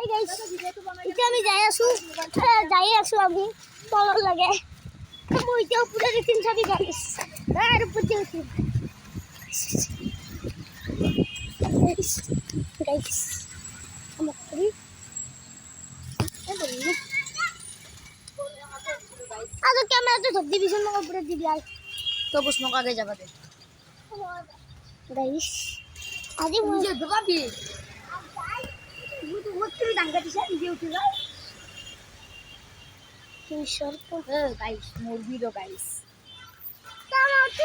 এতিয়া আমি যাই আছো আমি তলৰ লাগে মই এতিয়া ওপৰত উঠিম চাবি গাইছ তাৰ ওপৰত উঠিম গাইছ আমাক কৰি আজ ক্যামেরাতে ধর দিবি শুন মোক উপরে দিবি আই তো বস মোক আগে যাবা দে গাইস আজি নিজে দবাবি মুই তুমি ডাঙ্গা দিছা নিজে উঠি যাও তুই সরপ গাইস মুরগি দো গাইস তামা উঠি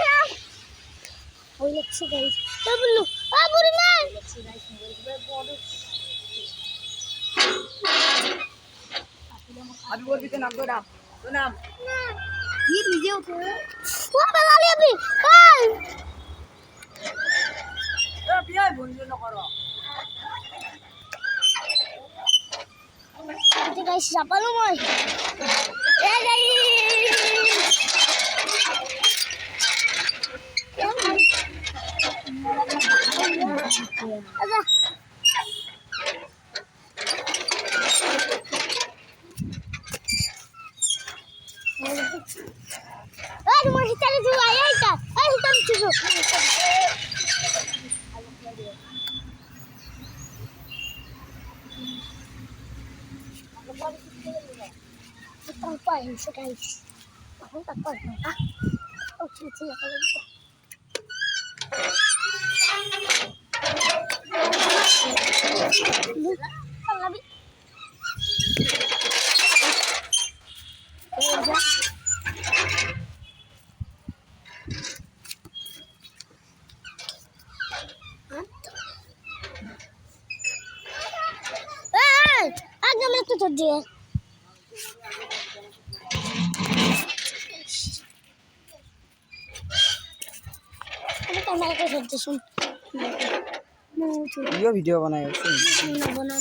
ওই লাগছে গাইস তো বললু আ বুড়ি মা লাগছে গাইস মুরগি বড় আবি বলবি তো নাম তো নাম কি নিজে উঠে ও বালালি আপনি এ বিয়াই বন্ধু ন করো এই গাইস চাপালো মই এ গাইস আচ্ছা আরে মোর হিতালে তুই আইতা এই হিতালে তুই Tao quay hình sẽ cây không tập quay hả ô chị là cái gì con là bị আগে আমরা তো তোর দিয়ে ভিডিও बनाए না